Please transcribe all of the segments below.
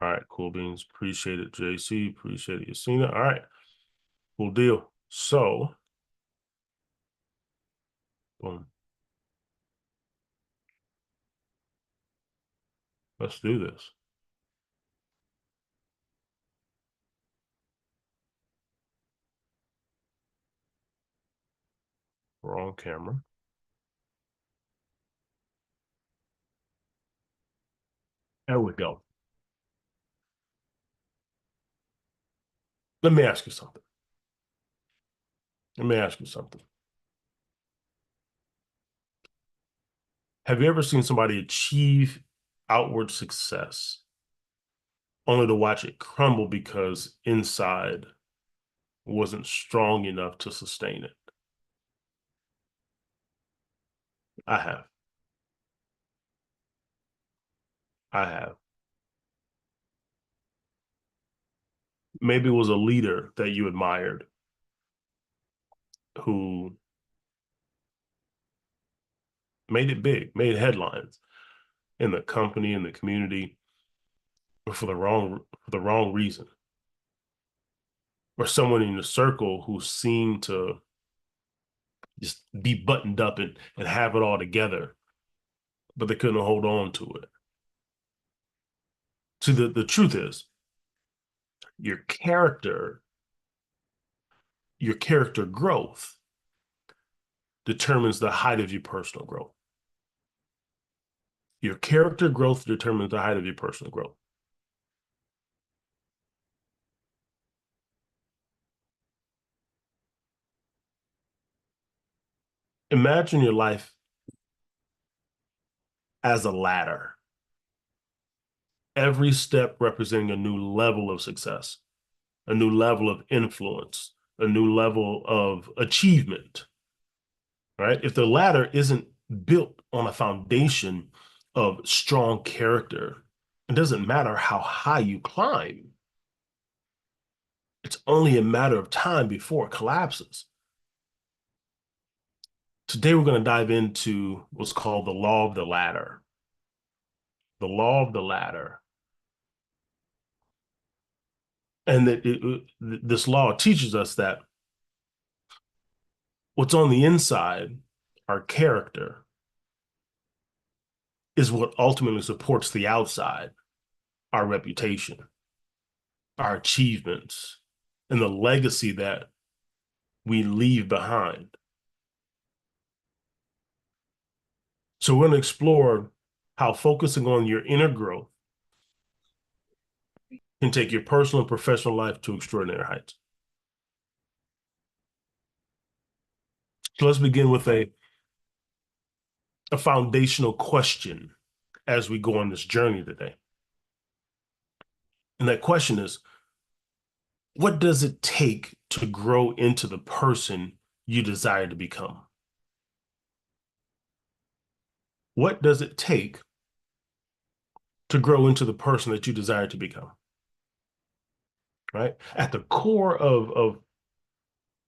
All right, cool beans. Appreciate it, JC. Appreciate it, Yasina. All right, cool deal. So, boom, let's do this. We're on camera. There we go. Let me ask you something. Let me ask you something. Have you ever seen somebody achieve outward success only to watch it crumble because inside wasn't strong enough to sustain it? I have. I have. Maybe it was a leader that you admired who made it big, made headlines in the company, in the community, but for the wrong reason. Or someone in the circle who seemed to just be buttoned up and have it all together, but they couldn't hold on to it. See, the truth is your character, your character growth determines the height of your personal growth. Your character growth determines the height of your personal growth. Imagine your life as a ladder, every step representing a new level of success, a new level of influence, a new level of achievement, right? If the ladder isn't built on a foundation of strong character, it doesn't matter how high you climb. It's only a matter of time before it collapses. Today, we're going to dive into what's called the law of the ladder. The law of the ladder. And this law teaches us that what's on the inside, our character, is what ultimately supports the outside, our reputation, our achievements, and the legacy that we leave behind. So we're going to explore how focusing on your inner growth can take your personal and professional life to extraordinary heights. So let's begin with a foundational question as we go on this journey today. And that question is, what does it take to grow into the person you desire to become? What does it take to grow into the person that you desire to become? Right? At the core of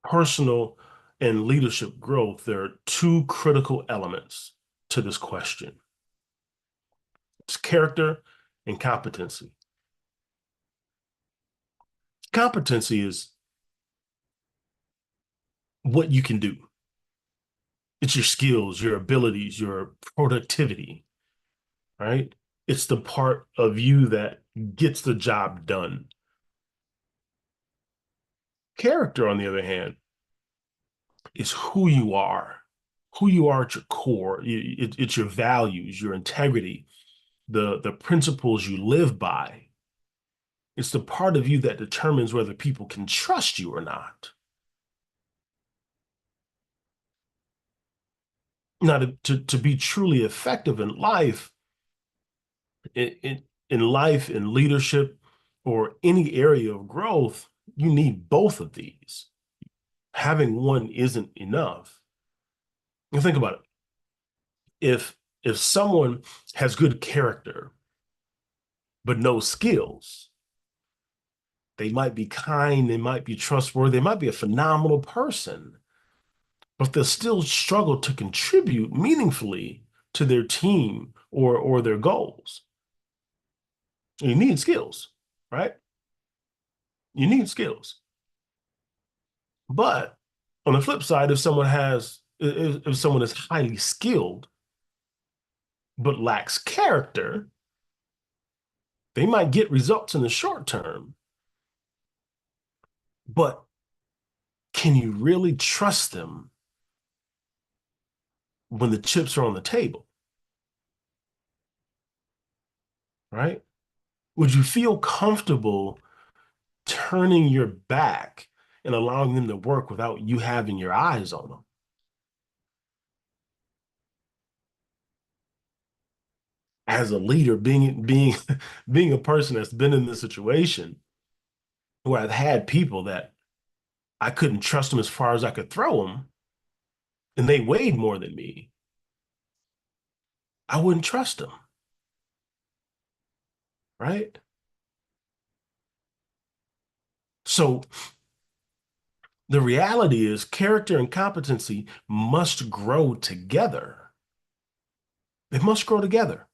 personal and leadership growth, there are two critical elements to this question. It's character and competency. Competency is what you can do. It's your skills, your abilities, your productivity, right? It's the part of you that gets the job done. Character, on the other hand, is who you are at your core. It's your values, your integrity, the principles you live by. It's the part of you that determines whether people can trust you or not. Now, to be truly effective in life, in life, in leadership, or any area of growth, you need both of these. Having one isn't enough. And think about it. If someone has good character but no skills, they might be kind, they might be trustworthy, they might be a phenomenal person, but they'll still struggle to contribute meaningfully to their team or their goals. You need skills, right? You need skills. But on the flip side, if someone is highly skilled but lacks character, they might get results in the short term, but can you really trust them when the chips are on the table, right? Would you feel comfortable turning your back and allowing them to work without you having your eyes on them? As a leader, being a person that's been in this situation where I've had people that I couldn't trust them as far as I could throw them, and they weighed more than me, I wouldn't trust them, right? So the reality is character and competency must grow together. They must grow together.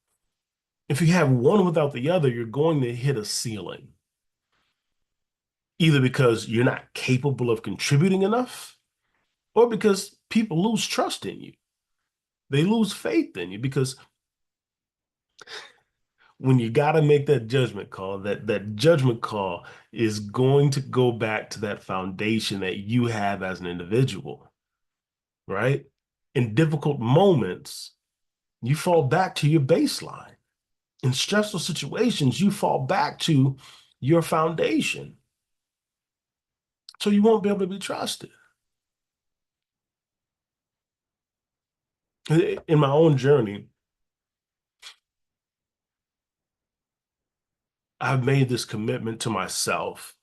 If you have one without the other, you're going to hit a ceiling, either because you're not capable of contributing enough or because people lose trust in you. They lose faith in you because when you got to make that judgment call, that judgment call is going to go back to that foundation that you have as an individual, right? In difficult moments, you fall back to your baseline. In stressful situations, you fall back to your foundation. So you won't be able to be trusted. In my own journey, I've made this commitment to myself.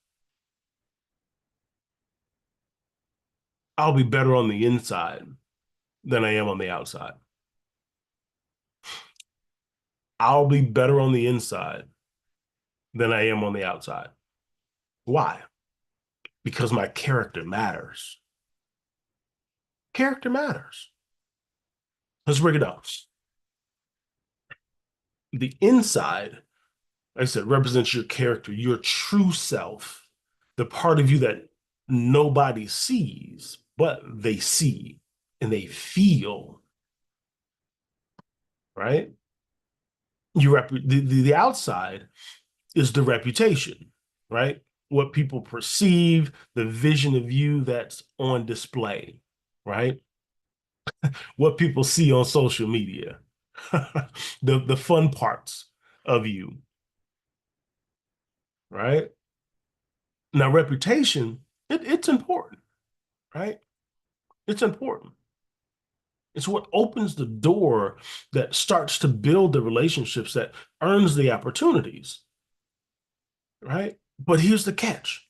I'll be better on the inside than I am on the outside. I'll be better on the inside than I am on the outside. Why? Because my character matters. Character matters. Let's break it down. The inside, like I said, represents your character, your true self, the part of you that nobody sees, but they see and they feel, right? The outside is the reputation, right? What people perceive, the vision of you that's on display, right? What people see on social media, the fun parts of you, right? Now, reputation, it's important, right? It's important. It's what opens the door that starts to build the relationships that earns the opportunities, right? But here's the catch.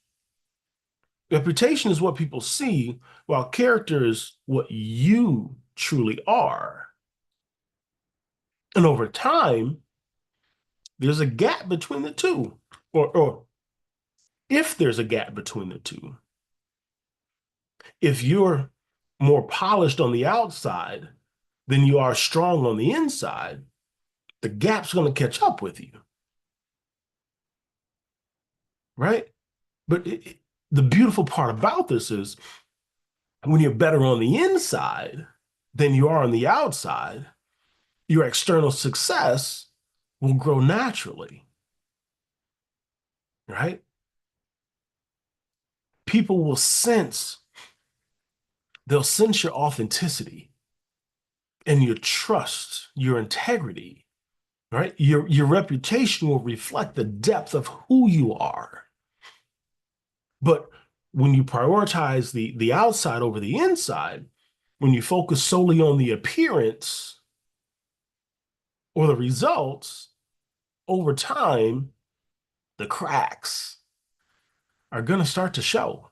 Reputation is what people see, while character is what you truly are. And over time, there's a gap between the two. Or if there's a gap between the two, if you're more polished on the outside than you are strong on the inside, the gap's going to catch up with you, right? But the beautiful part about this is when you're better on the inside than you are on the outside, your external success will grow naturally, right? People will they'll sense your authenticity and your trust, your integrity, right? Your reputation will reflect the depth of who you are. But when you prioritize the outside over the inside, when you focus solely on the appearance or the results, over time, the cracks are going to start to show.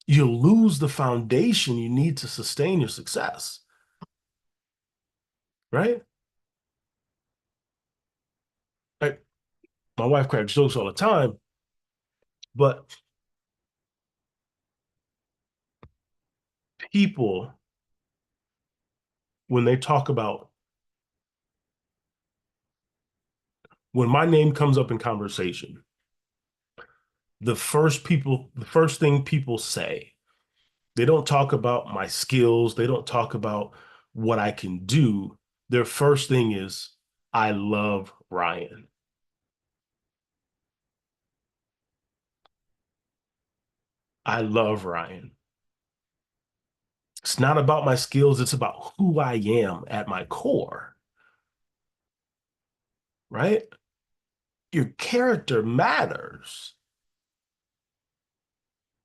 You lose the foundation you need to sustain your success, right? Like my wife cracks jokes all the time, but people, when they talk about when my name comes up in conversation, the first thing people say, they don't talk about my skills. They don't talk about what I can do. Their first thing is, I love Ryan. I love Ryan. It's not about my skills. It's about who I am at my core, right? Your character matters.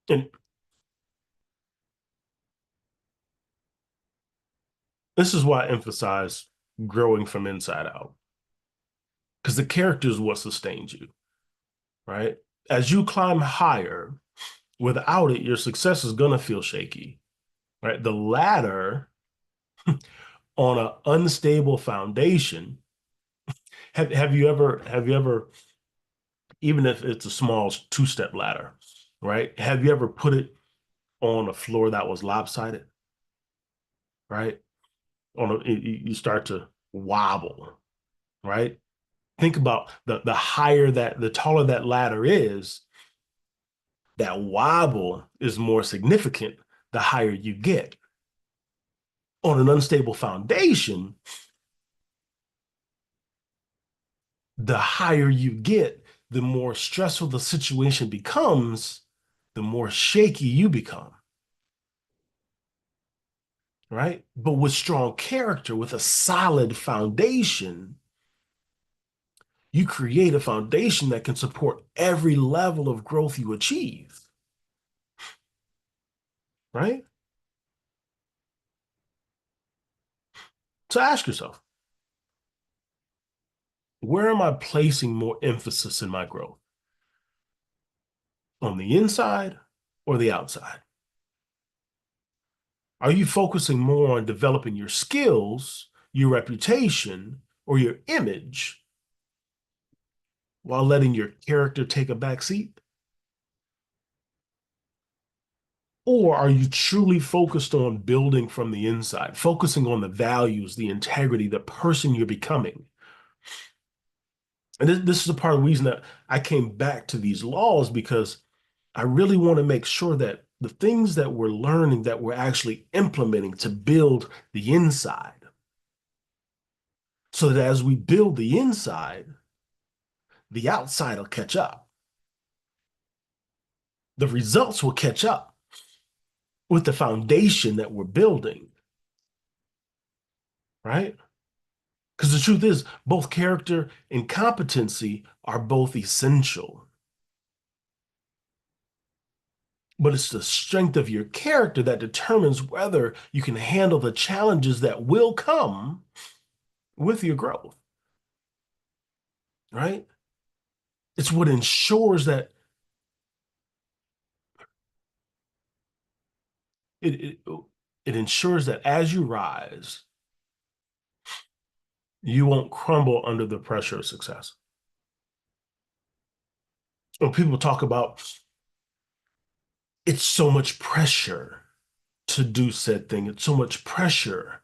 And this is why I emphasize growing from inside out, because the character is what sustains you, right? As you climb higher, without it, your success is going to feel shaky, right? The ladder on an unstable foundation. Have you ever, even if it's a small two-step ladder, right? Have you ever put it on a floor that was lopsided, right? You start to wobble, right? Think about the taller that ladder is, that wobble is more significant the higher you get. On an unstable foundation, the higher you get, the more stressful the situation becomes, the more shaky you become, right? But with strong character, with a solid foundation, you create a foundation that can support every level of growth you achieve, right? So ask yourself, where am I placing more emphasis in my growth? On the inside or the outside? Are you focusing more on developing your skills, your reputation, or your image while letting your character take a back seat? Or are you truly focused on building from the inside, focusing on the values, the integrity, the person you're becoming? And this is a part of the reason that I came back to these laws, because I really want to make sure that the things that we're learning, that we're actually implementing to build the inside, so that as we build the inside, the outside will catch up. The results will catch up with the foundation that we're building, right? Because the truth is, both character and competency are both essential. But it's the strength of your character that determines whether you can handle the challenges that will come with your growth, right? It's what ensures that it, it, it ensures that as you rise, you won't crumble under the pressure of success. When people talk about, it's so much pressure to do said thing, it's so much pressure.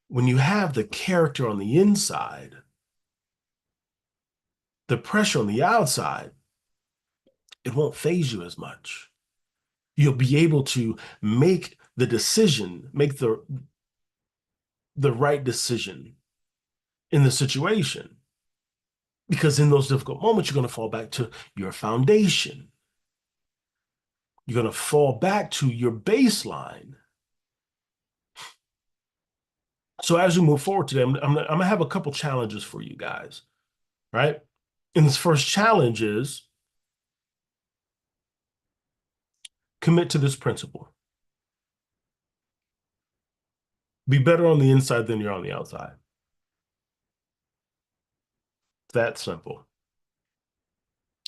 When you have the character on the inside, the pressure on the outside, it won't phase you as much. You'll be able to make the decision, make the right decision in the situation. Because in those difficult moments, you're going to fall back to your foundation. You're going to fall back to your baseline. So as we move forward today, I'm going to have a couple challenges for you guys, right? And this first challenge is commit to this principle. Be better on the inside than you're on the outside. That simple.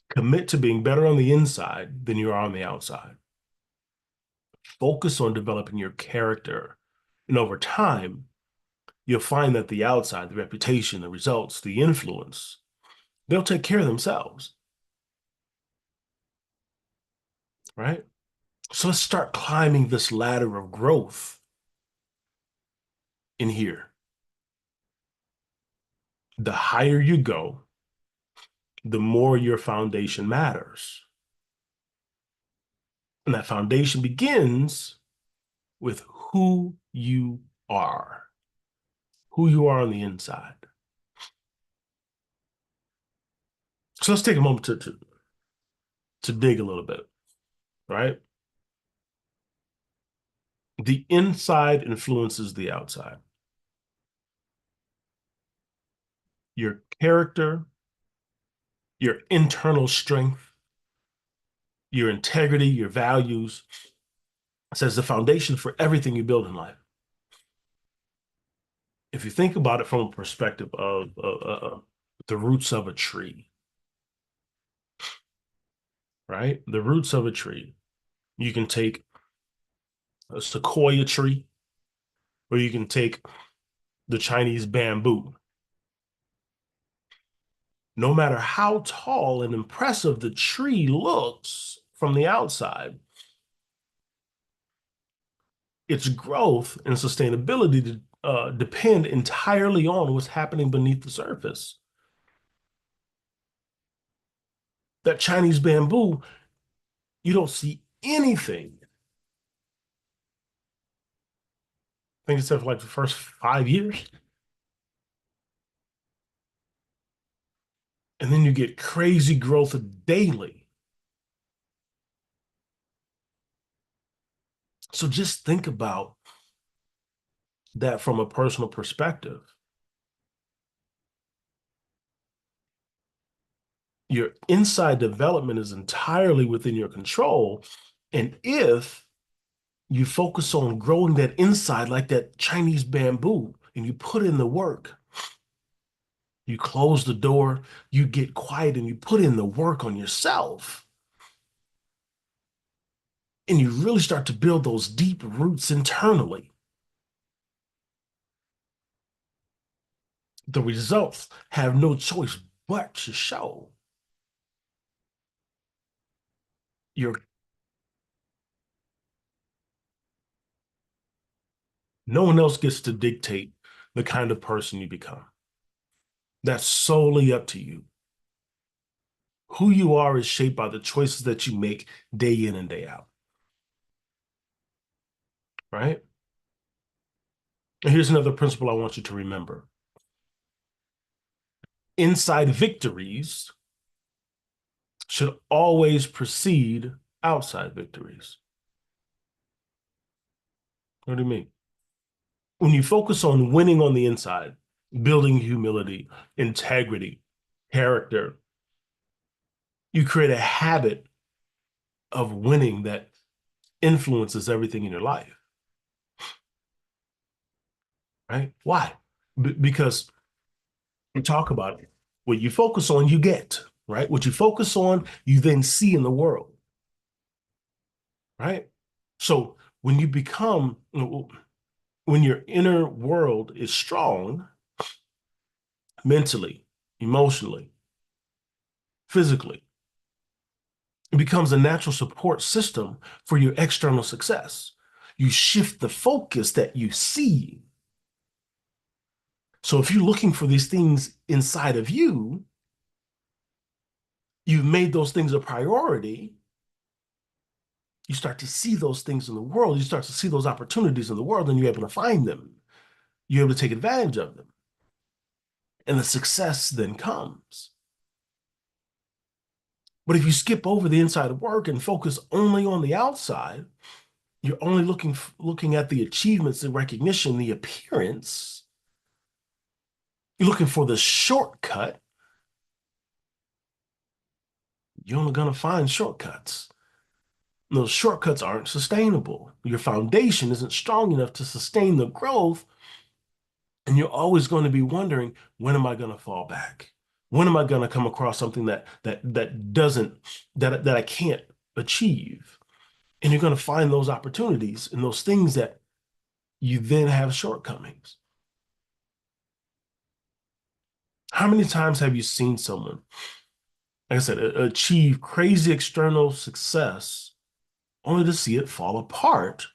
Commit to being better on the inside than you are on the outside. Focus on developing your character. And over time, you'll find that the outside, the reputation, the results, the influence, they'll take care of themselves, right? So let's start climbing this ladder of growth in here. The higher you go, the more your foundation matters. And that foundation begins with are, who you are on the inside. So let's take a moment to dig a little bit, right? The inside influences the outside. Your character, your internal strength, your integrity, your values says the foundation for everything you build in life. If you think about it from a perspective of the roots of a tree, right? The roots of a tree. You can take a sequoia tree, or you can take the Chinese bamboo. No matter how tall and impressive the tree looks from the outside, its growth and sustainability depend entirely on what's happening beneath the surface. That Chinese bamboo, you don't see anything. I think it's for like the first 5 years. And then you get crazy growth daily. So just think about that from a personal perspective. Your inside development is entirely within your control. And if you focus on growing that inside like that Chinese bamboo and you put in the work, you close the door, you get quiet and you put in the work on yourself, and you really start to build those deep roots internally, the results have no choice but to show. You're, no one else gets to dictate the kind of person you become. That's solely up to you. Who you are is shaped by the choices that you make day in and day out, right? And here's another principle I want you to remember. Inside victories should always precede outside victories. What do you mean? When you focus on winning on the inside, building humility, integrity, character, you create a habit of winning that influences everything in your life, right? Why? Because we talk about it. What you focus on, you get, right? What you focus on, you then see in the world, right? So when you become, when your inner world is strong, mentally, emotionally, physically, it becomes a natural support system for your external success. You shift the focus that you see. So if you're looking for these things inside of you, you've made those things a priority. You start to see those things in the world. You start to see those opportunities in the world, and you're able to find them. You're able to take advantage of them. And the success then comes. But if you skip over the inside work and focus only on the outside, you're only looking at the achievements, the recognition, the appearance. You're looking for the shortcut. You're only going to find shortcuts. Those shortcuts aren't sustainable. Your foundation isn't strong enough to sustain the growth, and you're always going to be wondering, when am I going to fall back? When am I going to come across something that I can't achieve? And you're going to find those opportunities and those things that you then have shortcomings. How many times have you seen someone, like I said, achieve crazy external success only to see it fall apart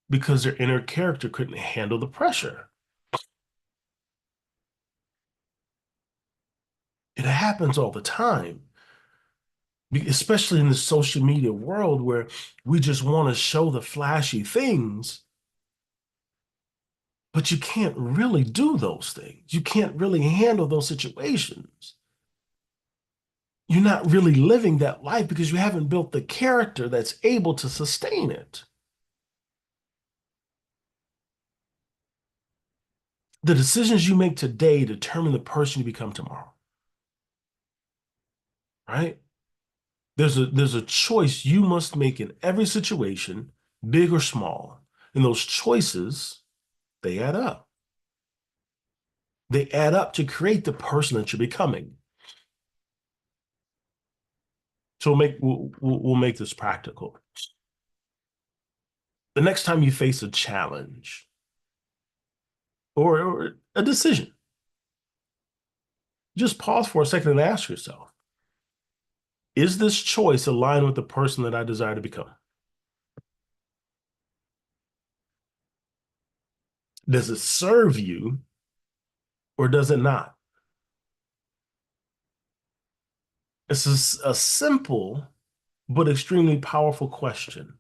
because their inner character couldn't handle the pressure? It happens all the time, especially in the social media world where we just want to show the flashy things, but you can't really do those things. You can't really handle those situations. You're not really living that life because you haven't built the character that's able to sustain it. The decisions you make today determine the person you become tomorrow, right? There's a choice you must make in every situation, big or small. And those choices, they add up. They add up to create the person that you're becoming. So we'll make this practical. The next time you face a challenge or a decision, just pause for a second and ask yourself, is this choice aligned with the person that I desire to become? Does it serve you or does it not? It's a simple but extremely powerful question.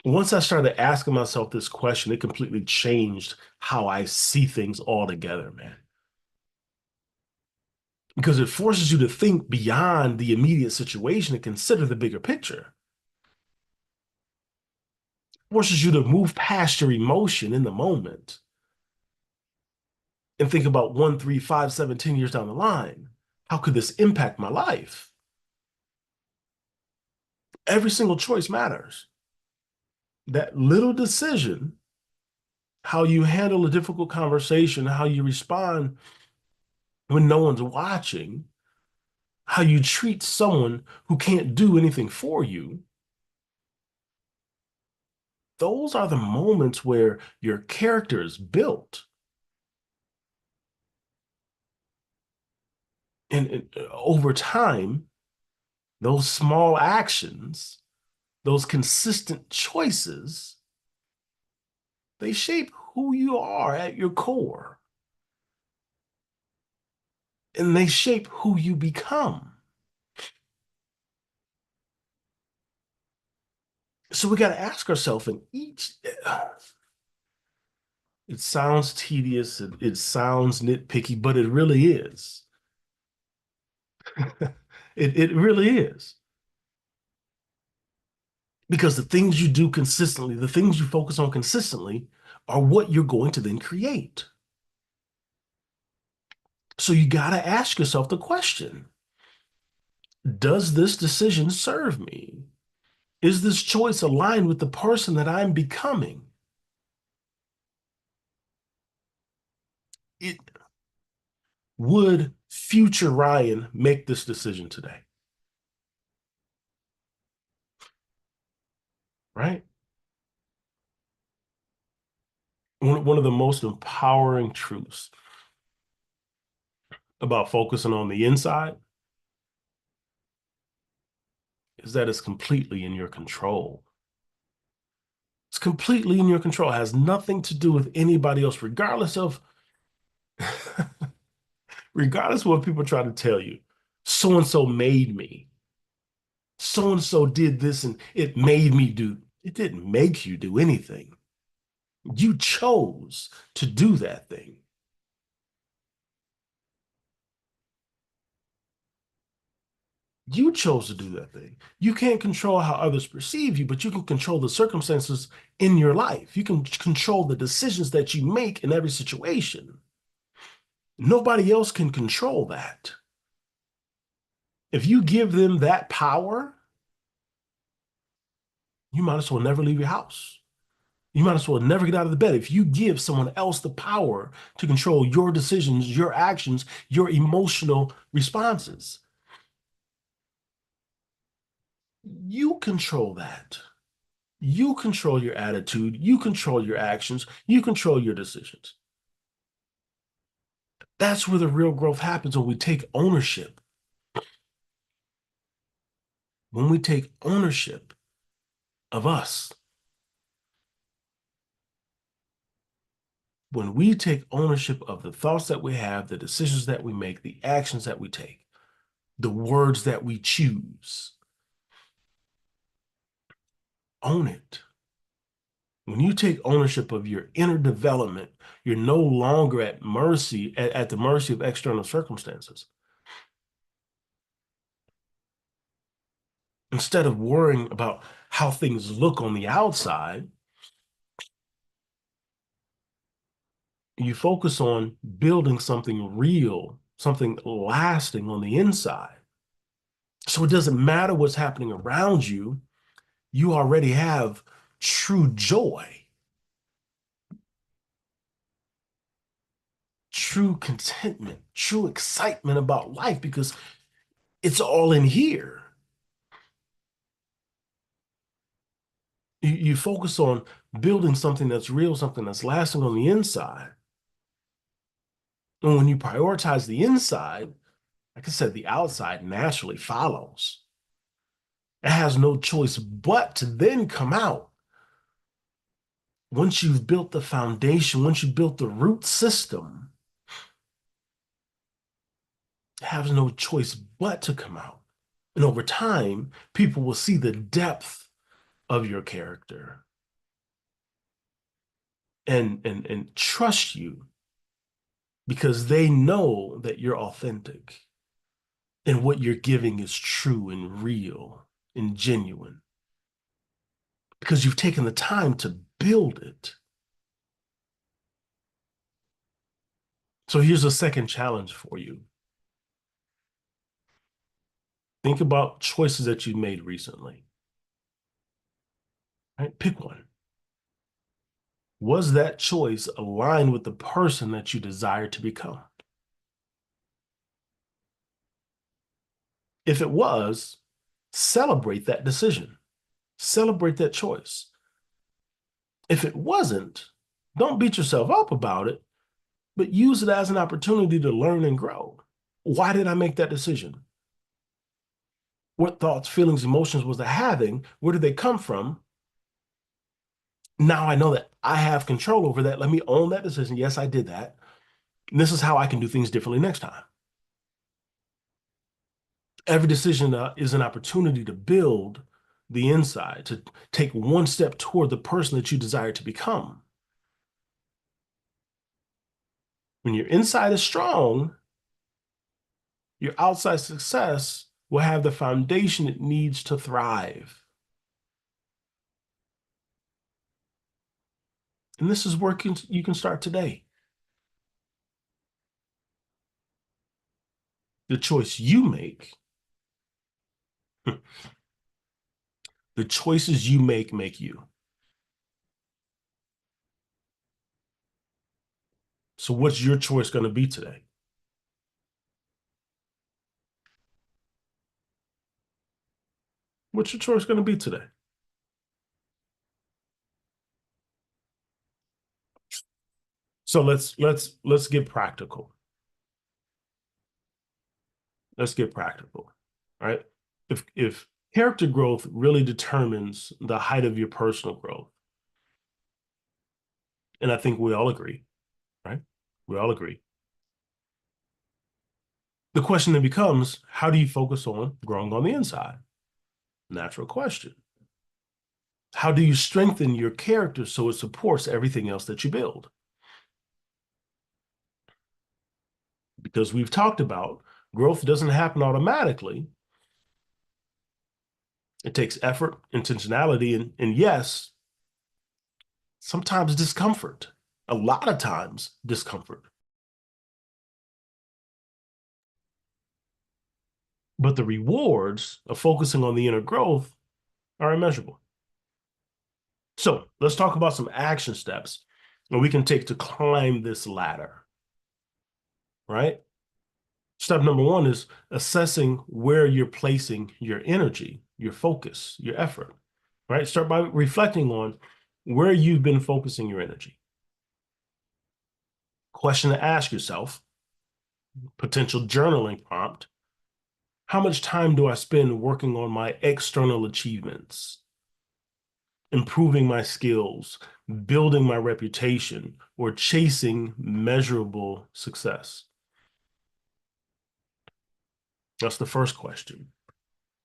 Once I started asking myself this question, it completely changed how I see things altogether, man. Because it forces you to think beyond the immediate situation and consider the bigger picture. It forces you to move past your emotion in the moment and think about 1, 3, 5, 7, 10 years down the line. How could this impact my life? Every single choice matters. That little decision, how you handle a difficult conversation, how you respond when no one's watching, how you treat someone who can't do anything for you, those are the moments where your character is built. And over time, those small actions, those consistent choices, they shape who you are at your core. And they shape who you become. So we got to ask ourselves in each, it sounds tedious, it sounds nitpicky, but it really is. It really is. Because the things you do consistently, the things you focus on consistently, are what you're going to then create. So you got to ask yourself the question, does this decision serve me? Is this choice aligned with the person that I'm becoming? It would future Ryan make this decision today, right? One of the most empowering truths about focusing on the inside is that it's completely in your control. It's completely in your control. It has nothing to do with anybody else, regardless of regardless of what people try to tell you. So and so made me. So and so did this and it made me do. It didn't make you do anything. You chose to do that thing. You chose to do that thing. You can't control how others perceive you, but you can control the circumstances in your life. You can control the decisions that you make in every situation. Nobody else can control that. If you give them that power, you might as well never leave your house. You might as well never get out of the bed. If you give someone else the power to control your decisions, your actions, your emotional responses, you control that. You control your attitude, you control your actions, you control your decisions. That's where the real growth happens when we take ownership. When we take ownership of us. When we take ownership of the thoughts that we have, the decisions that we make, the actions that we take, the words that we choose, own it. When you take ownership of your inner development, you're no longer at the mercy of external circumstances. Instead of worrying about how things look on the outside, you focus on building something real, something lasting on the inside. So it doesn't matter what's happening around you, you already have true joy, true contentment, true excitement about life because it's all in here. You focus on building something that's real, something that's lasting on the inside. And when you prioritize the inside, like I said, the outside naturally follows. It has no choice but to then come out. Once you've built the foundation, once you've built the root system, it has no choice but to come out. And over time, people will see the depth of your character and trust you because they know that you're authentic and what you're giving is true and real and genuine because you've taken the time to build it. So here's a second challenge for you. Think about choices that you made recently. Right? Pick one. Was that choice aligned with the person that you desire to become? If it was, celebrate that decision. Celebrate that choice. If it wasn't, don't beat yourself up about it, but use it as an opportunity to learn and grow. Why did I make that decision? What thoughts, feelings, emotions was I having? Where did they come from? Now I know that I have control over that. Let me own that decision. Yes, I did that. And this is how I can do things differently next time. Every decision is an opportunity to build the inside, to take one step toward the person that you desire to become. When your inside is strong, your outside success will have the foundation it needs to thrive. And this is where you can start today. The choice you make, the choices you make you. So what's your choice going to be today? What's your choice going to be today? So let's get practical. Let's get practical, right? If character growth really determines the height of your personal growth, and I think we all agree, right? We all agree. The question then becomes, how do you focus on growing on the inside? Natural question. How do you strengthen your character so it supports everything else that you build? Because we've talked about growth doesn't happen automatically. It takes effort, intentionality, and yes, sometimes discomfort. A lot of times discomfort. But the rewards of focusing on the inner growth are immeasurable. So let's talk about some action steps that we can take to climb this ladder, right? Step number one is assessing where you're placing your energy, your focus, your effort, right? Start by reflecting on where you've been focusing your energy. Question to ask yourself, potential journaling prompt. How much time do I spend working on my external achievements, improving my skills, building my reputation, or chasing measurable success? That's the first question.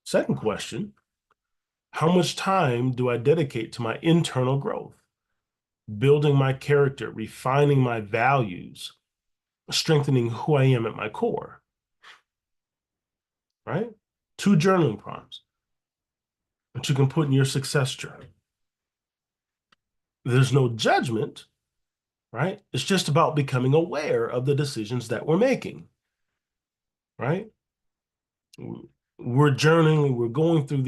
Second question, how much time do I dedicate to my internal growth, building my character, refining my values, strengthening who I am at my core, right? Two journaling prompts that you can put in your success journal. There's no judgment, right? It's just about becoming aware of the decisions that we're making, right? We're journaling, we're going through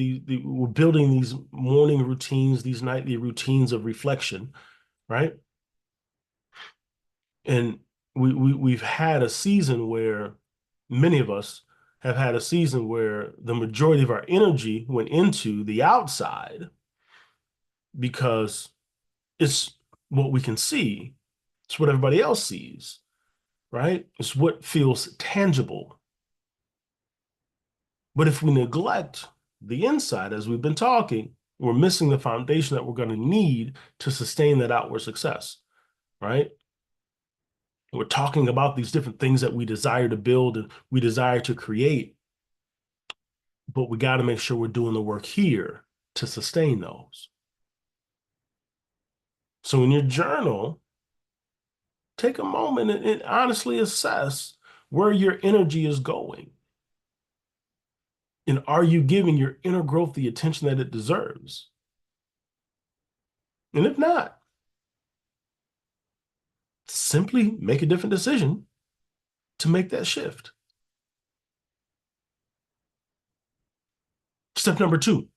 we're building these morning routines, these nightly routines of reflection, right? And we've had a season where many of us have had a season where the majority of our energy went into the outside because it's what we can see. It's what everybody else sees, right? It's what feels tangible. But if we neglect the inside, as we've been talking, we're missing the foundation that we're going to need to sustain that outward success, right? We're talking about these different things that we desire to build and we desire to create, but we got to make sure we're doing the work here to sustain those. So in your journal, take a moment and honestly assess where your energy is going. And are you giving your inner growth the attention that it deserves? And if not, simply make a different decision to make that shift. Step number two,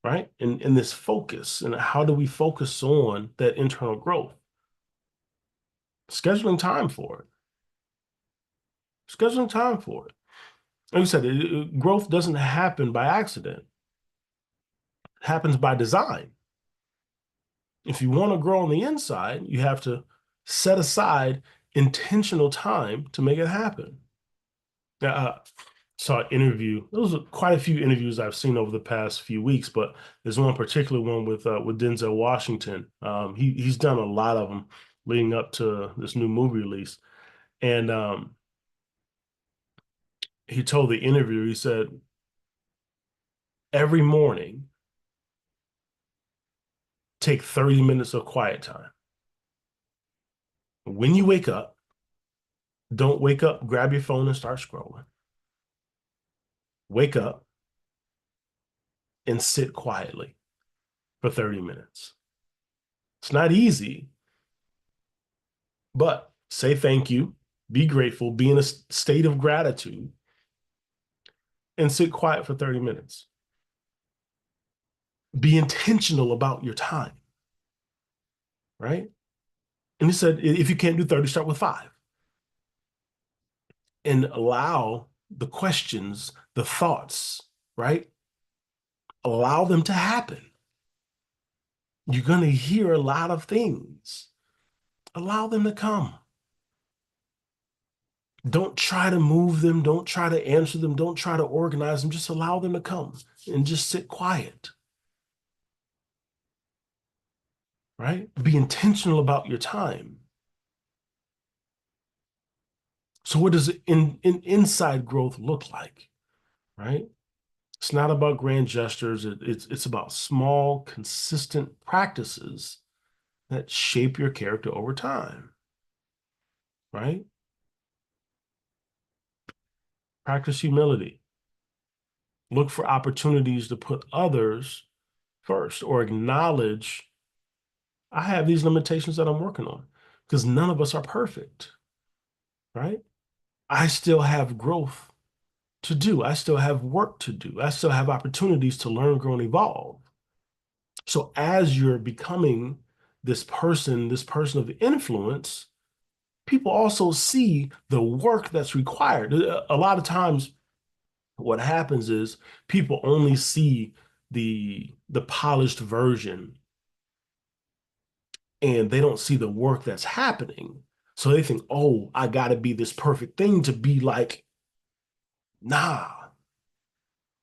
right? In this focus, and how do we focus on that internal growth? Scheduling time for it. Scheduling time for it. Like you said, growth doesn't happen by accident. It happens by design. If you want to grow on the inside, you have to set aside intentional time to make it happen. I saw an interview. There was quite a few interviews I've seen over the past few weeks, but there's one particular one with Denzel Washington. He's done a lot of them leading up to this new movie release, and he told the interviewer, he said, every morning, take 30 minutes of quiet time. When you wake up, don't wake up, grab your phone and start scrolling. Wake up and sit quietly for 30 minutes. It's not easy, but say thank you, be grateful, be in a state of gratitude, and sit quiet for 30 minutes. Be intentional about your time, right? And he said, if you can't do 30, start with 5 and allow the questions, the thoughts, right? Allow them to happen. You're going to hear a lot of things. Allow them to come. Don't try to move them. Don't try to answer them. Don't try to organize them. Just allow them to come and just sit quiet, right? Be intentional about your time. So what does inside growth look like, right? It's not about grand gestures. It's about small, consistent practices that shape your character over time, right? Practice humility. Look for opportunities to put others first or acknowledge I have these limitations that I'm working on because none of us are perfect, right? I still have growth to do. I still have work to do. I still have opportunities to learn, grow, and evolve. So as you're becoming this person of influence, people also see the work that's required. A lot of times what happens is people only see the polished version and they don't see the work that's happening. So they think, oh, I got to be this perfect thing to be like, nah,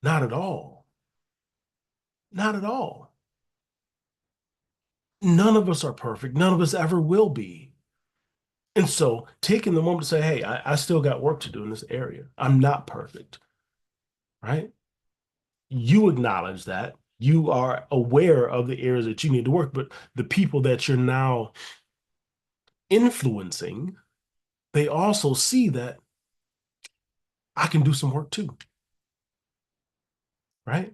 not at all. Not at all. None of us are perfect. None of us ever will be. And so taking the moment to say, hey, I still got work to do in this area. I'm not perfect, right? You acknowledge that. You are aware of the areas that you need to work, but the people that you're now influencing, they also see that I can do some work too, right?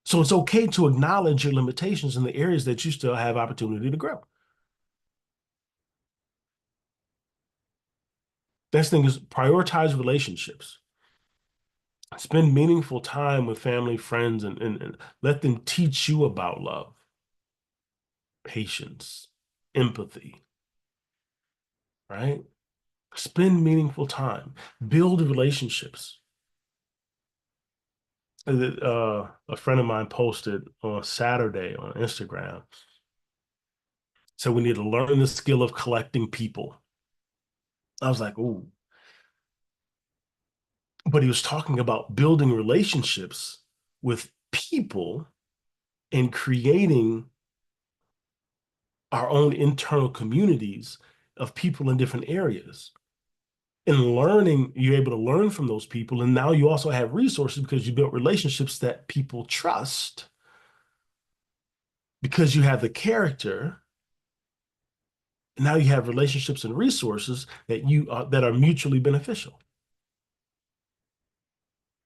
So it's okay to acknowledge your limitations in the areas that you still have opportunity to grow. Next thing is prioritize relationships. Spend meaningful time with family, friends, and let them teach you about love, patience, empathy, right? Spend meaningful time, build relationships. A friend of mine posted on Saturday on Instagram, so we need to learn the skill of collecting people. I was like, ooh, but he was talking about building relationships with people and creating our own internal communities of people in different areas. And learning, you're able to learn from those people. And now you also have resources because you built relationships that people trust because you have the character. And now you have relationships and resources that are mutually beneficial.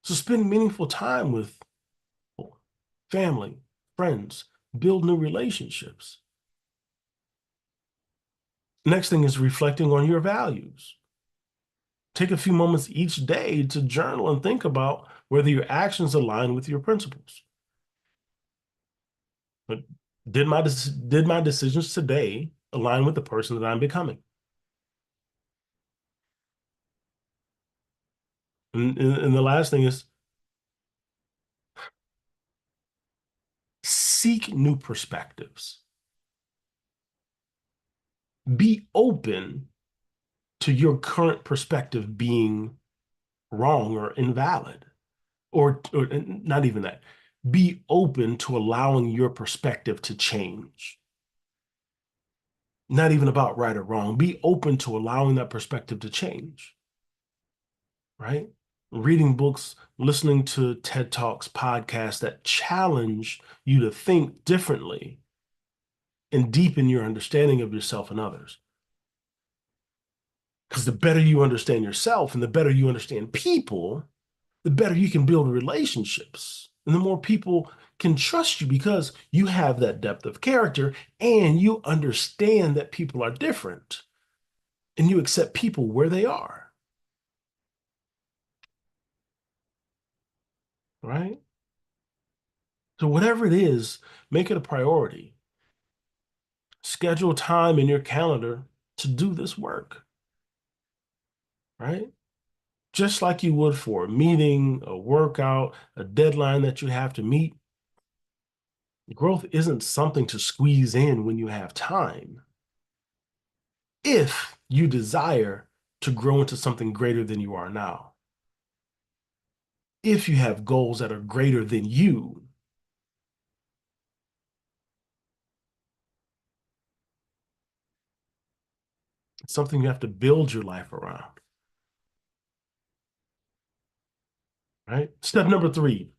So spend meaningful time with family, friends, build new relationships. Next thing is reflecting on your values. Take a few moments each day to journal and think about whether your actions align with your principles. But did my decisions today align with the person that I'm becoming? And the last thing is seek new perspectives. Be open to your current perspective being wrong or invalid, or not even that. Be open to allowing your perspective to change. Not even about right or wrong. Be open to allowing that perspective to change, right? Reading books, listening to TED Talks, podcasts that challenge you to think differently and deepen your understanding of yourself and others. Because the better you understand yourself and the better you understand people, the better you can build relationships. And the more people can trust you because you have that depth of character and you understand that people are different and you accept people where they are, right? So, whatever it is, make it a priority. Schedule time in your calendar to do this work, right? Just like you would for a meeting, a workout, a deadline that you have to meet. Growth isn't something to squeeze in when you have time. If you desire to grow into something greater than you are now, if you have goals that are greater than you, it's something you have to build your life around, right? Step number 3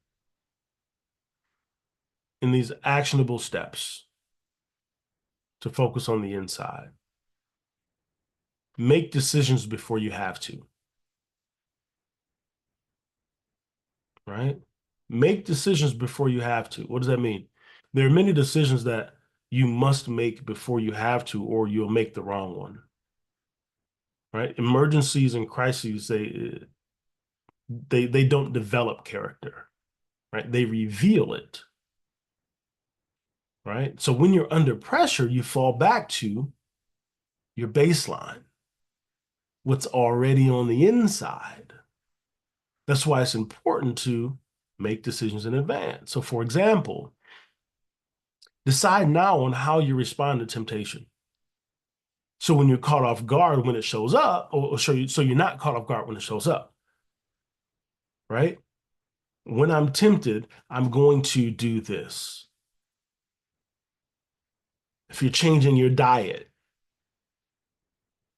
in these actionable steps to focus on the inside. Make decisions before you have to, right? Make decisions before you have to. What does that mean? There are many decisions that you must make before you have to, or you'll make the wrong one, right? Emergencies and crises, they don't develop character, right? They reveal it, right? So when you're under pressure, you fall back to your baseline, what's already on the inside. That's why it's important to make decisions in advance. So, for example, decide now on how you respond to temptation. So when you're caught off guard when it shows up, so you're not caught off guard when it shows up, right? When I'm tempted, I'm going to do this. If you're changing your diet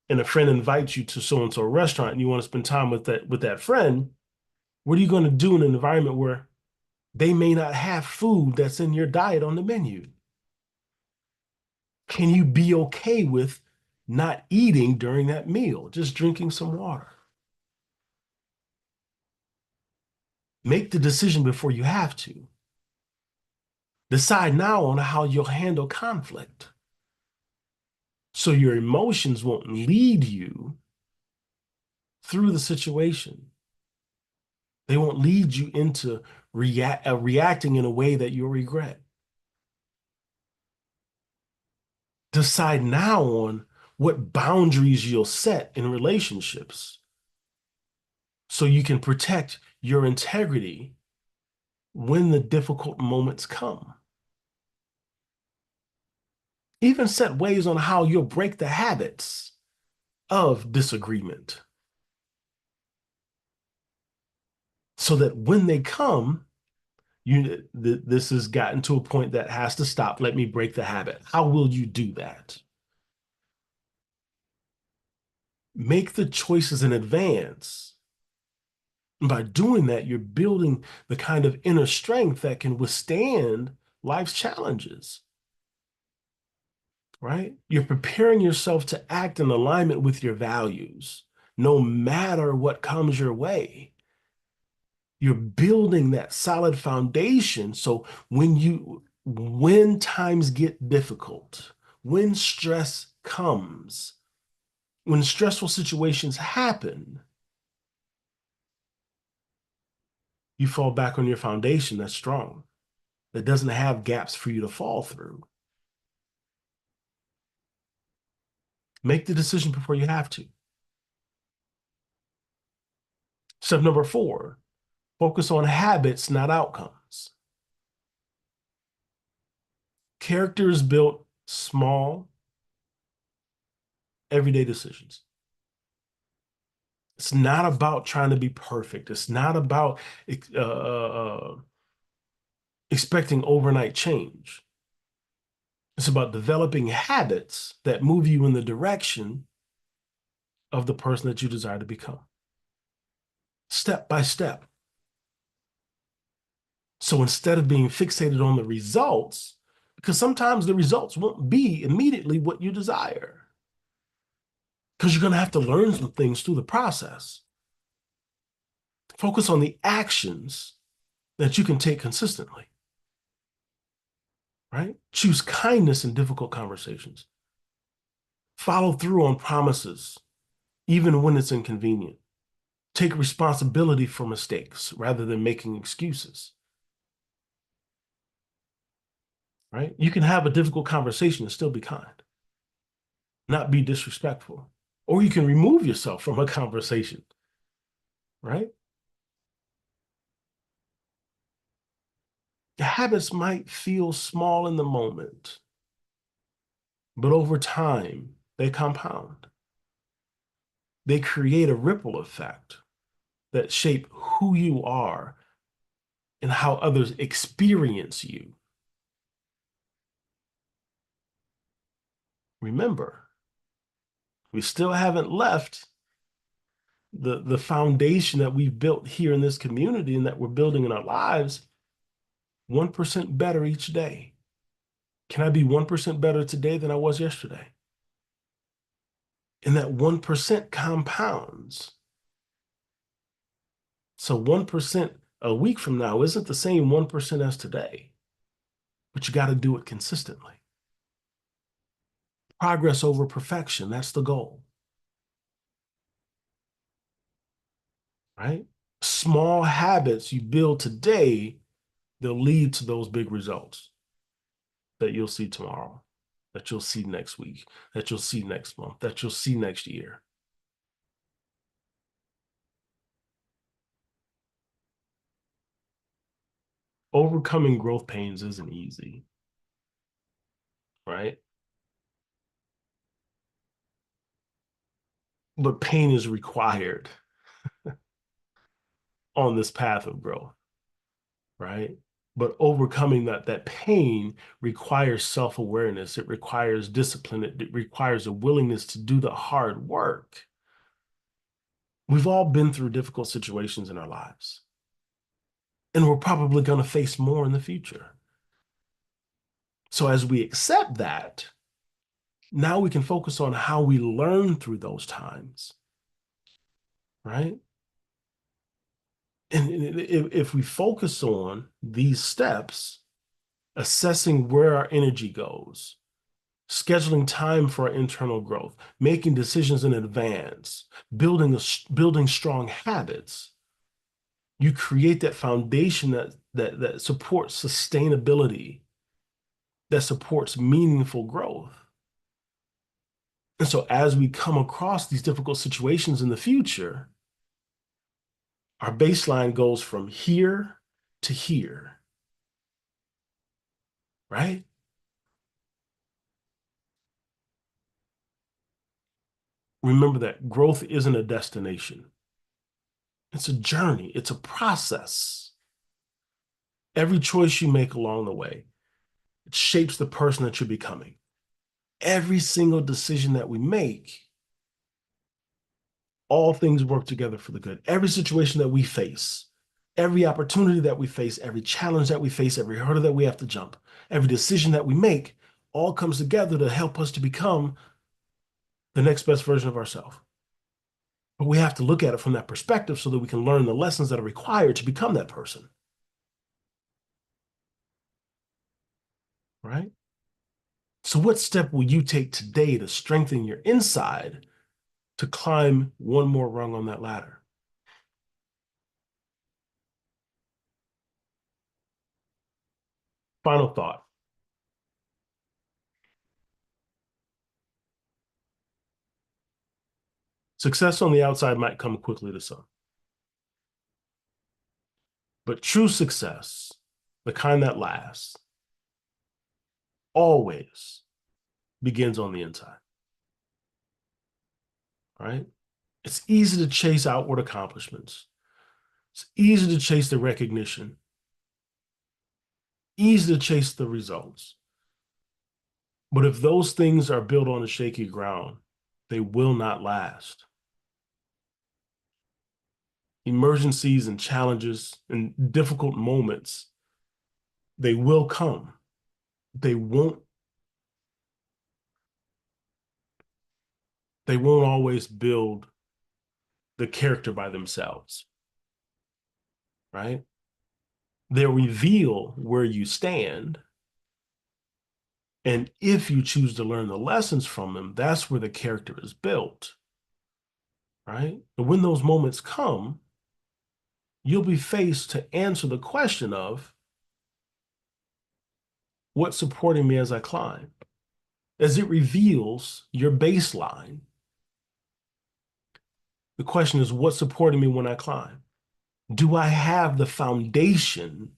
and a friend invites you to so and so restaurant and you want to spend time with that friend, what are you going to do in an environment where they may not have food that's in your diet on the menu? Can you be okay with not eating during that meal, just drinking some water? Make the decision before you have to. Decide now on how you'll handle conflict so your emotions won't lead you through the situation. They won't lead you into reacting in a way that you'll regret. Decide now on what boundaries you'll set in relationships so you can protect your integrity when the difficult moments come. Even set ways on how you'll break the habits of disagreement so that when they come, this has gotten to a point that has to stop. Let me break the habit. How will you do that? Make the choices in advance. And by doing that, you're building the kind of inner strength that can withstand life's challenges, right? You're preparing yourself to act in alignment with your values, no matter what comes your way. You're building that solid foundation. So when times get difficult, when stress comes, when stressful situations happen, you fall back on your foundation that's strong, that doesn't have gaps for you to fall through. Make the decision before you have to. Step number 4, focus on habits, not outcomes. Character is built small, everyday decisions. It's not about trying to be perfect. It's not about expecting overnight change. It's about developing habits that move you in the direction of the person that you desire to become, step by step. So instead of being fixated on the results, because sometimes the results won't be immediately what you desire, because you're going to have to learn some things through the process. Focus on the actions that you can take consistently, right? Choose kindness in difficult conversations. Follow through on promises, even when it's inconvenient. Take responsibility for mistakes rather than making excuses, right? You can have a difficult conversation and still be kind, not be disrespectful. Or you can remove yourself from a conversation, right? The habits might feel small in the moment, but over time, they compound. They create a ripple effect that shape who you are and how others experience you. Remember, we still haven't left the foundation that we've built here in this community and that we're building in our lives 1% better each day. Can I be 1% better today than I was yesterday? And that 1% compounds. So 1% a week from now isn't the same 1% as today, but you got to do it consistently. Progress over perfection, that's the goal, right? Small habits you build today, they'll lead to those big results that you'll see tomorrow, that you'll see next week, that you'll see next month, that you'll see next year. Overcoming growth pains isn't easy, right? But pain is required on this path of growth, right? But overcoming that pain requires self-awareness. It requires discipline. It requires a willingness to do the hard work. We've all been through difficult situations in our lives, and we're probably going to face more in the future. So as we accept that, now we can focus on how we learn through those times, right? And if we focus on these steps, assessing where our energy goes, scheduling time for our internal growth, making decisions in advance, building strong habits, you create that foundation that supports sustainability, that supports meaningful growth. And so as we come across these difficult situations in the future, our baseline goes from here to here, right? Remember that growth isn't a destination. It's a journey. It's a process. Every choice you make along the way, it shapes the person that you're becoming. Every single decision that we make, all things work together for the good. Every situation that we face, every opportunity that we face, every challenge that we face, every hurdle that we have to jump, every decision that we make, all comes together to help us to become the next best version of ourselves. But we have to look at it from that perspective so that we can learn the lessons that are required to become that person, right? So what step will you take today to strengthen your inside to climb one more rung on that ladder? Final thought. Success on the outside might come quickly to some, but true success, the kind that lasts, always begins on the inside, right? It's easy to chase outward accomplishments. It's easy to chase the recognition, easy to chase the results. But if those things are built on a shaky ground, they will not last. Emergencies and challenges and difficult moments, they will come. They won't, they won't always build the character by themselves, right? They'll reveal where you stand. And if you choose to learn the lessons from them, that's where the character is built, right? But when those moments come, you'll be faced to answer the question of what's supporting me as I climb, as it reveals your baseline. The question is, what's supporting me when I climb? Do I have the foundation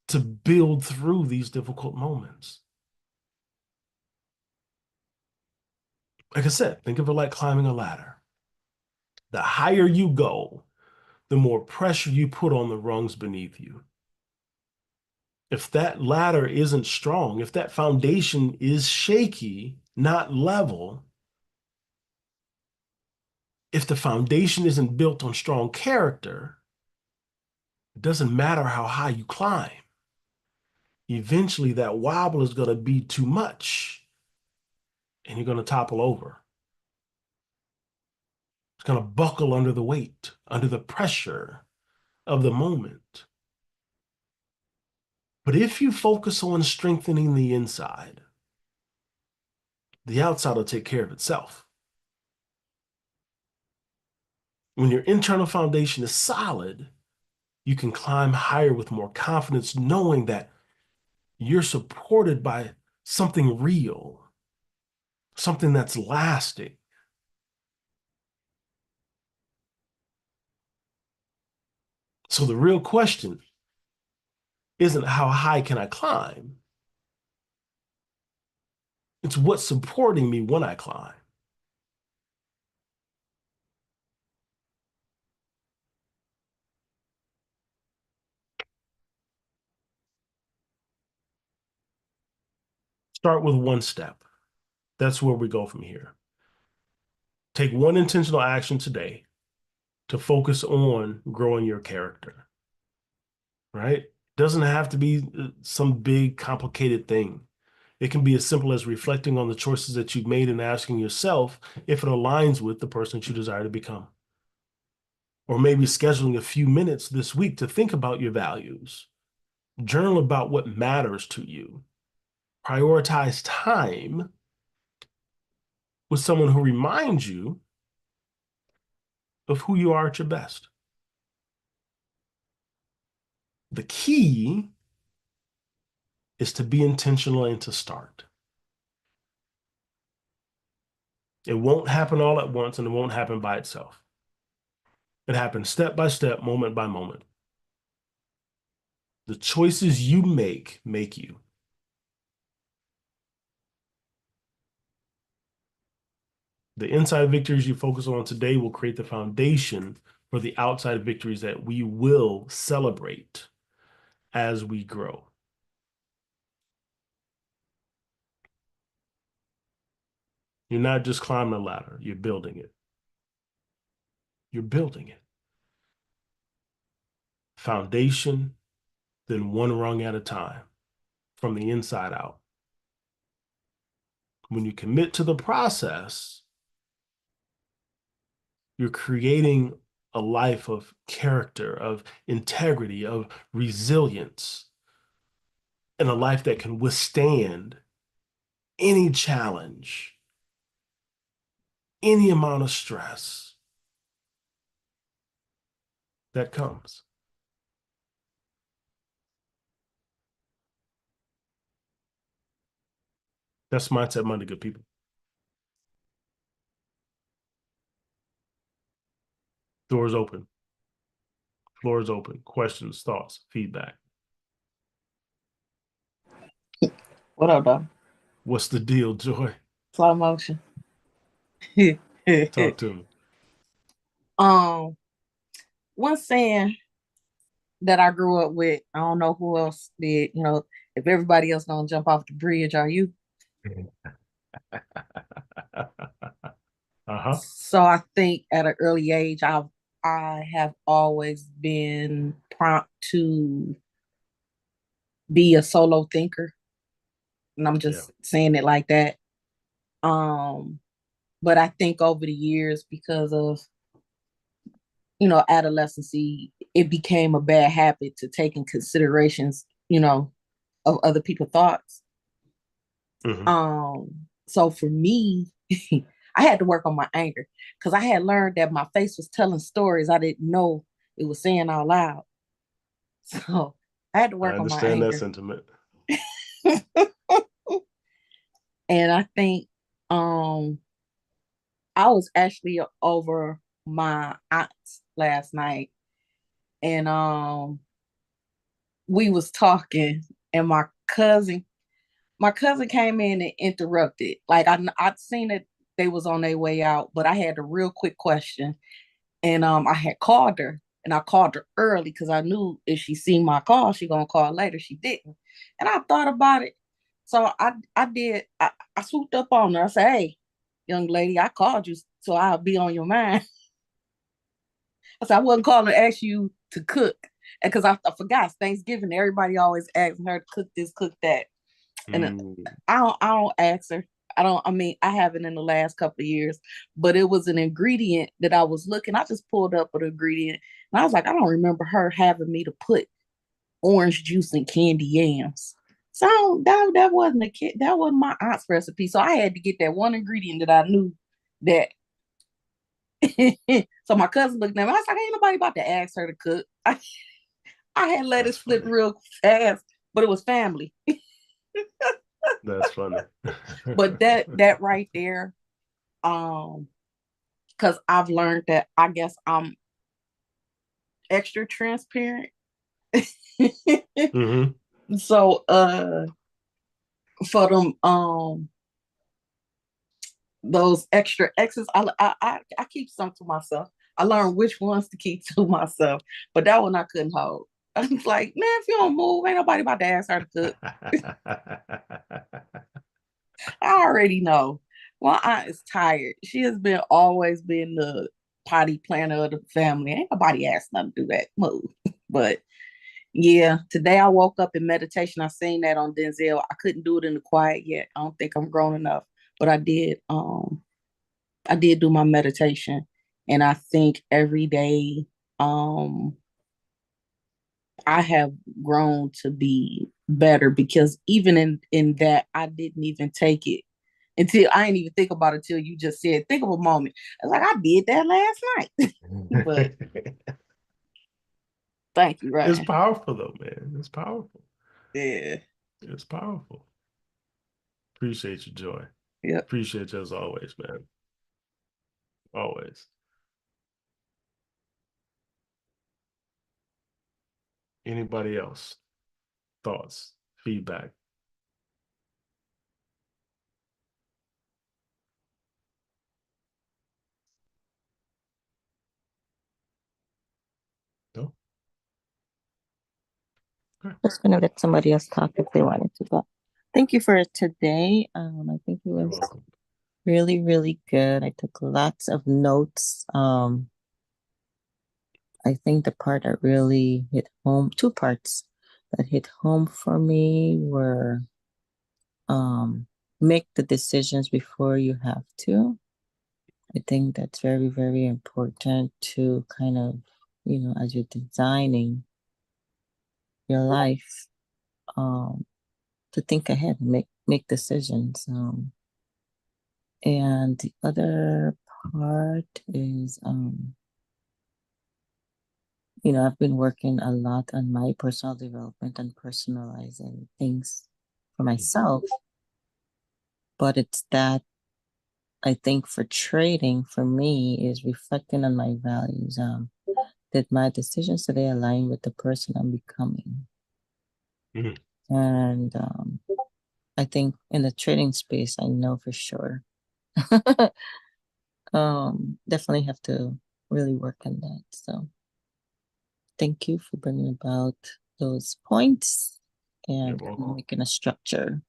to build through these difficult moments? Like I said, think of it like climbing a ladder. The higher you go, the more pressure you put on the rungs beneath you. If that ladder isn't strong, if that foundation is shaky, not level, if the foundation isn't built on strong character, it doesn't matter how high you climb. Eventually, that wobble is going to be too much and you're going to topple over. It's going to buckle under the weight, under the pressure of the moment. But if you focus on strengthening the inside, the outside will take care of itself. When your internal foundation is solid, you can climb higher with more confidence, knowing that you're supported by something real, something that's lasting. So the real question isn't how high can I climb? It's what's supporting me when I climb. Start with one step. That's where we go from here. Take one intentional action today to focus on growing your character, right? Doesn't have to be some big complicated thing. It can be as simple as reflecting on the choices that you've made and asking yourself if it aligns with the person that you desire to become. Or maybe scheduling a few minutes this week to think about your values, journal about what matters to you, prioritize time with someone who reminds you of who you are at your best. The key is to be intentional and to start. It won't happen all at once and it won't happen by itself. It happens step by step, moment by moment. The choices you make you. The inside victories you focus on today will create the foundation for the outside victories that we will celebrate as we grow. You're not just climbing a ladder, you're building it. You're building it. Foundation, then one rung at a time, from the inside out. When you commit to the process, you're creating a life of character, of integrity, of resilience, and a life that can withstand any challenge, any amount of stress that comes. That's Mindset Monday, good people. Doors open. Floor is open. Questions, thoughts, feedback. What up, though? What's the deal, Joy? Slow motion. Talk to me. um, One saying that I grew up with, I don't know who else did, if everybody else gonna jump off the bridge, are you? Uh-huh. So I think at an early age, I have always been prompt to be a solo thinker. And I'm Yeah. just saying it like that. Um, but I think over the years, because of adolescency, it became a bad habit to take in considerations, of other people's thoughts. Mm-hmm. So for me, I had to work on my anger because I had learned that my face was telling stories I didn't know it was saying out loud. So I had to I work on my understand that anger. sentiment. And I think I was actually over my aunt's last night, and we was talking, and my cousin came in and interrupted. Like I'd seen it, they was on their way out, but I had a real quick question, and I had called her, and I called her early because I knew if she seen my call, she gonna call later. She didn't, and I thought about it, so I did. I swooped up on her. I said, "Hey, young lady, I called you, so I'll be on your mind." I said I wasn't calling to ask you to cook, and because I forgot it's Thanksgiving, everybody always asking her to cook this, cook that. And Mm. I don't ask her. I mean, I haven't in the last couple of years, but it was an ingredient that I was looking. I just pulled up an ingredient and I was like, I don't remember her having me to put orange juice and candy yams. So that wasn't that wasn't my aunt's recipe. So I had to get that one ingredient that I knew that. So my cousin looked at me. I was like, ain't nobody about to ask her to cook. I had let it That's slip funny. real fast, but it was family. That's funny. But that right there, um, because I've learned that I guess I'm extra transparent. Mm-hmm. So for them those extra X's, I keep some to myself. I learned which ones to keep to myself, but that one I couldn't hold. I was like, man, if you don't move, ain't nobody about to ask her to cook. I already know. My aunt is tired. She has been always been the potty planner of the family. Ain't nobody asked nothing to do that move. But yeah, today I woke up in meditation. I seen that on Denzel. I couldn't do it in the quiet yet. I don't think I'm grown enough, but I did. I did do my meditation, and I think every day, um, I have grown to be better because even in that, I didn't even take it until I didn't even think about it till you just said, think of a moment. I was like, I did that last night. But thank you, It's Ryan. powerful though, man. It's powerful. Yeah. It's powerful. Appreciate you, Joy. Yep. Appreciate you as always, man. Always. Anybody else? Thoughts, feedback? No? Okay. Just gonna let somebody else talk if they wanted to, but thank you for today. I think it You're was welcome. really, really good. I took lots of notes. I think the part that really hit home, two parts that hit home for me were make the decisions before you have to. I think that's very, very important to kind of, as you're designing your life, um, to think ahead and make decisions. And the other part is, I've been working a lot on my personal development and personalizing things for myself. But it's that I think for trading, for me, is reflecting on my values. Did my decisions today align with the person I'm becoming? Mhm. And I think in the trading space, I know for sure. Definitely have to really work on that. So thank you for bringing about those points You're and welcome. making a structure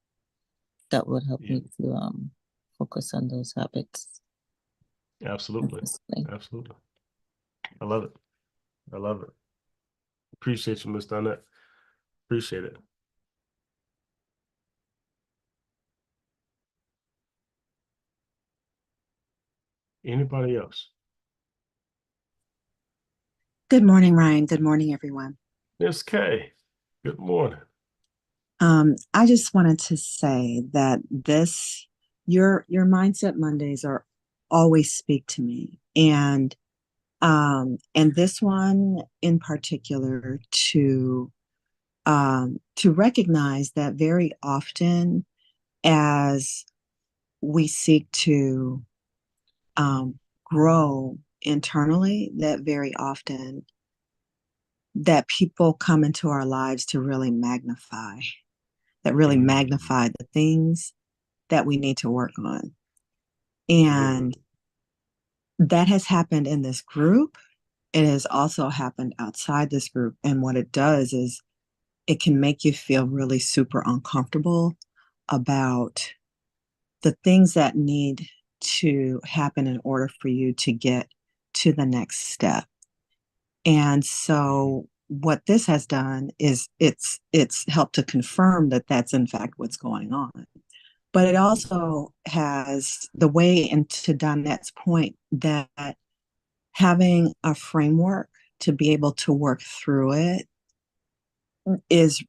that would help Yeah, me to focus on those habits. absolutely. Absolutely. I love it. I love it. Appreciate you, Miss Donette. Appreciate it. Anybody else? Good morning, Ryan. Good morning, everyone. Miss K. Good morning. I just wanted to say that your mindset Mondays are always speak to me, and this one in particular to recognize that very often as we seek to grow internally, that very often that people come into our lives to really Mhm. magnify the things that we need to work on. Absolutely. And that has happened in this group. It has also happened outside this group. And what it does is it can make you feel really super uncomfortable about the things that need to happen in order for you to get to the next step. And Mhm. so what this has done is it's helped to confirm that that's in fact what's going on. But it also has the way, and to Donette's point, that having a framework to be able to work through it is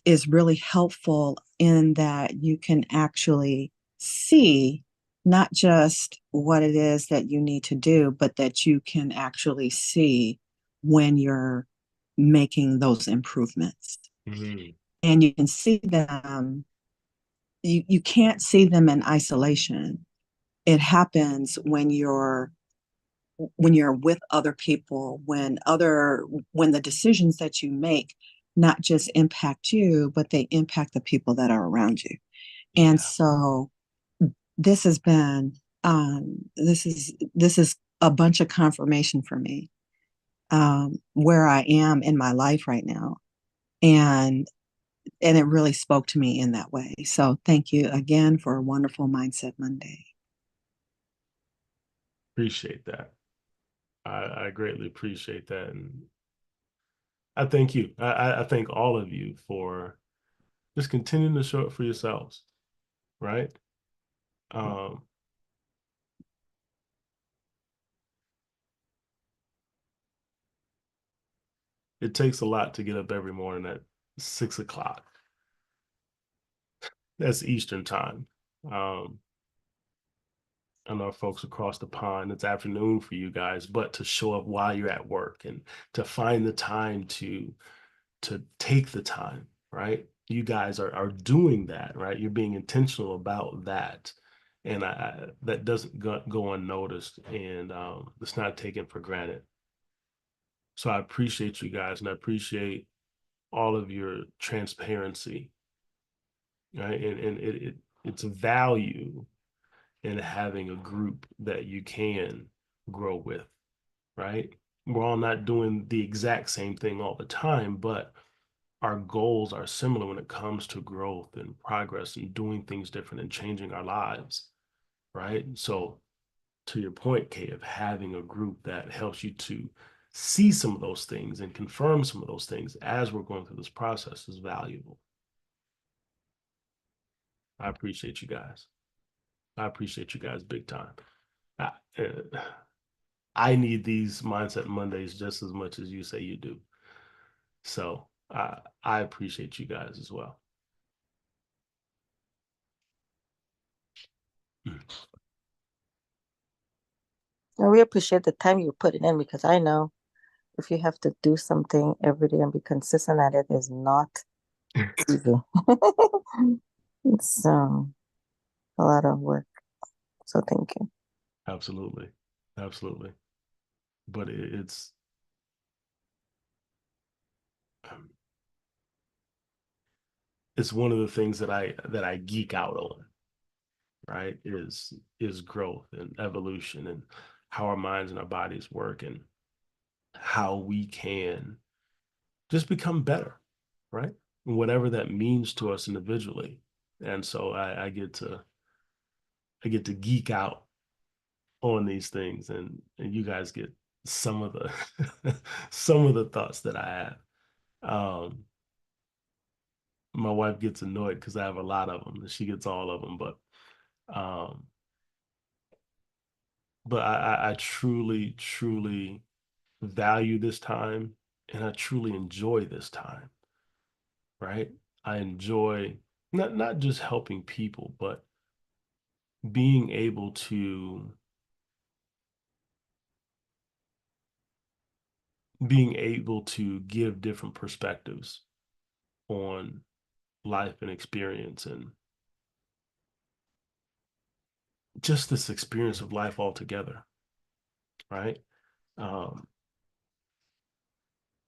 is really helpful in that you can actually see not just what it is that you need to do, but that you can actually see when you're making those improvements. Mhm. And you can see them, you can't see them in isolation. It happens when you're with other people, when the decisions that you make not just impact you, but they impact the people that are around you. And Yeah. so this has been this is a bunch of confirmation for me, where I am in my life right now. And and it really spoke to me in that way. So thank you again for a wonderful Mindset Monday. Appreciate that. I greatly appreciate that. And I thank you. I thank all of you for just continuing to show up for yourselves, right? Um, it takes a lot to get up every morning at 6 o'clock. That's Eastern time. Um, I know folks across the pond, it's afternoon for you guys, but to show up while you're at work and to find the time to take the time, right? You guys are doing that, right? You're being intentional about that. And that doesn't go unnoticed, and it's not taken for granted. So I appreciate you guys, and I appreciate all of your transparency, right? And it's a value in having a group that you can grow with, right? We're all not doing the exact same thing all the time, but our goals are similar when it comes to growth and progress and doing things different and changing our lives, right? So to your point, Kay, of having a group that helps you to see some of those things and confirm some of those things as we're going through this process is valuable. I appreciate you guys. I appreciate you guys big time. I, uh, I need these Mindset Mondays just as much as you say you do. So I appreciate you guys as well. And we appreciate the time you're putting in, because I know if you have to do something every day and be consistent at it is not easy. It's a lot of work. So thank you. Absolutely. Absolutely. But um, it's one of the things that I geek out on, right? Is growth and evolution and how our minds and our bodies work and how we can just become better, right? Whatever that means to us individually. And so I get to geek out on these things, and you guys get some of the some of the thoughts that I have. My wife gets annoyed because I have a lot of them and she gets all of them, um but I truly, truly value this time, and I truly enjoy this time, right? I enjoy not just helping people, but being able to give different perspectives on life and experience and just this experience of life altogether, right? Um,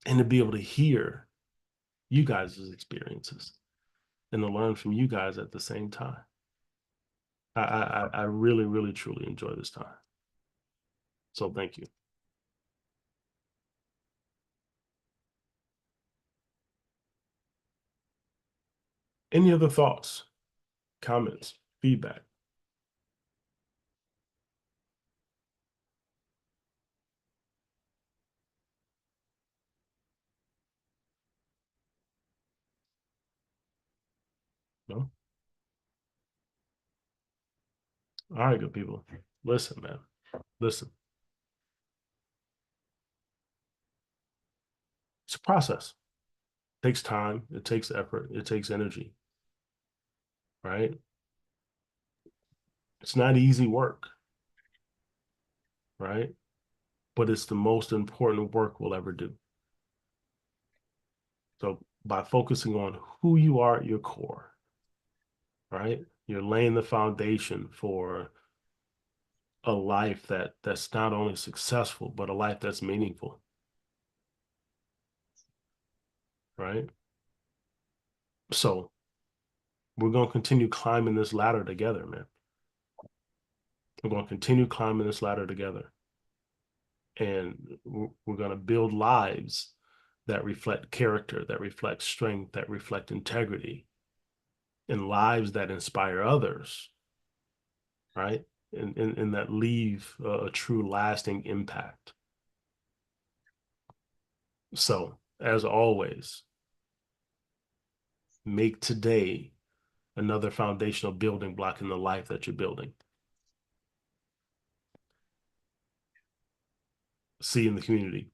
and to be able to hear you guys' experiences and to learn from you guys at the same time. I really, really, truly enjoy this time. So thank you. Any other thoughts, comments, feedback? No? All right, good people. Listen, man. Listen. It's a process. It takes time, it takes effort, it takes energy, right? It's not easy work, right? But it's the most important work we'll ever do. So by focusing on who you are at your core, right? You're laying the foundation for a life that's not only successful, but a life that's meaningful, right? So we're going to continue climbing this ladder together, man. We're going to continue climbing this ladder together. And we're going to build lives that reflect character, that reflect strength, that reflect integrity, and lives that inspire others, right? And that leave a true lasting impact. So, as always, make today another foundational building block in the life that you're building. See you in the community.